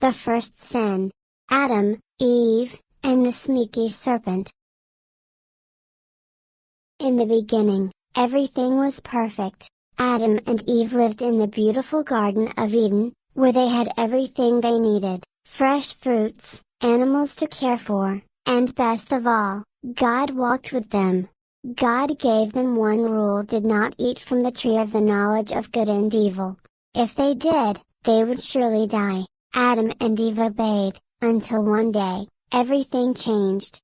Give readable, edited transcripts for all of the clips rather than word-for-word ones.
The first sin. Adam, Eve, and the sneaky serpent. In the beginning, everything was perfect. Adam and Eve lived in the beautiful Garden of Eden, where they had everything they needed: fresh fruits, animals to care for, and best of all, God walked with them. God gave them one rule: did not eat from the tree of the knowledge of good and evil. If they did, they would surely die. Adam and Eve obeyed, until one day, everything changed.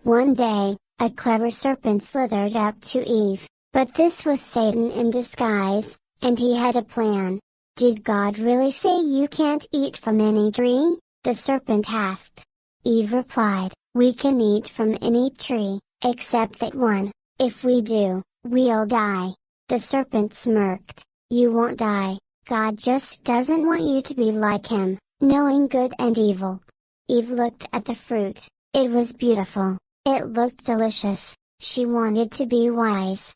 One day, a clever serpent slithered up to Eve, but this was Satan in disguise, and he had a plan. "Did God really say you can't eat from any tree?" the serpent asked. Eve replied, "We can eat from any tree, except that one. If we do, we'll die." The serpent smirked, "You won't die. God just doesn't want you to be like him, knowing good and evil." Eve looked at the fruit. It was beautiful. It looked delicious. She wanted to be wise.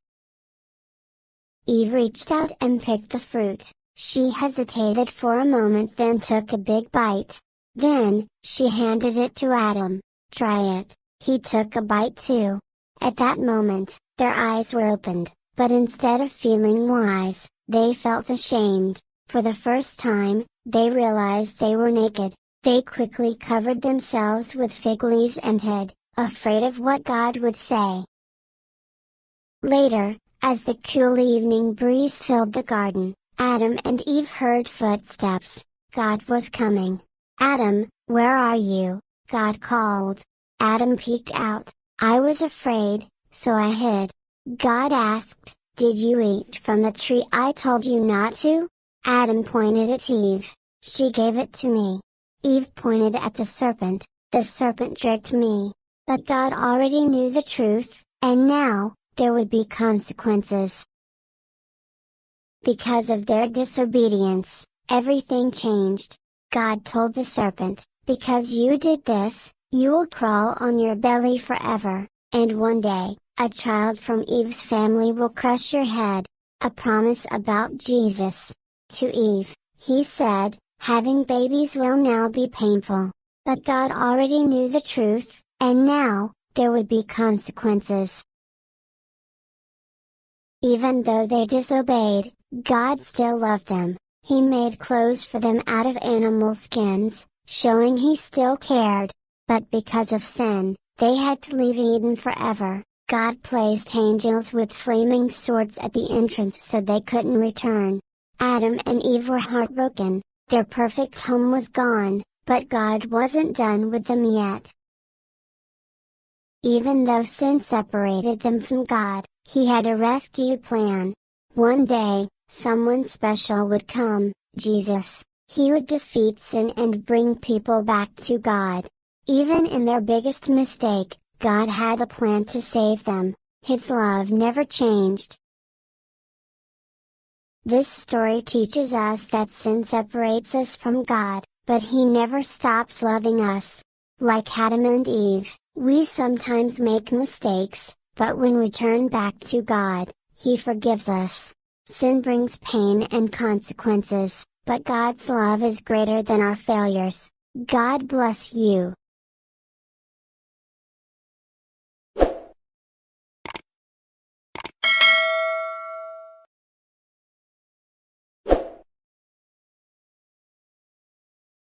Eve reached out and picked the fruit. She hesitated for a moment, then took a big bite. Then, she handed it to Adam. "Try it." He took a bite too. At that moment, their eyes were opened, but instead of feeling wise, they felt ashamed. For the first time, they realized they were naked. They quickly covered themselves with fig leaves and hid, afraid of what God would say. Later, as the cool evening breeze filled the garden, Adam and Eve heard footsteps. God was coming. "Adam, where are you?" God called. Adam peeked out. "I was afraid, so I hid." God asked, "Did you eat from the tree I told you not to?" Adam pointed at Eve. "She gave it to me." Eve pointed at the serpent. "The serpent tricked me." But God already knew the truth, and now, there would be consequences. Because of their disobedience, everything changed. God told the serpent, "Because you did this, you will crawl on your belly forever, and one day, a child from Eve's family will crush your head." A promise about Jesus. To Eve, he said, "Having babies will now be painful." But God already knew the truth, and now, there would be consequences. Even though they disobeyed, God still loved them. He made clothes for them out of animal skins, showing He still cared. But because of sin, they had to leave Eden forever. God placed angels with flaming swords at the entrance so they couldn't return. Adam and Eve were heartbroken. Their perfect home was gone, but God wasn't done with them yet. Even though sin separated them from God, He had a rescue plan. One day, someone special would come, Jesus. He would defeat sin and bring people back to God. Even in their biggest mistake, God had a plan to save them. His love never changed. This story teaches us that sin separates us from God, but He never stops loving us. Like Adam and Eve, we sometimes make mistakes, but when we turn back to God, He forgives us. Sin brings pain and consequences, but God's love is greater than our failures. God bless you.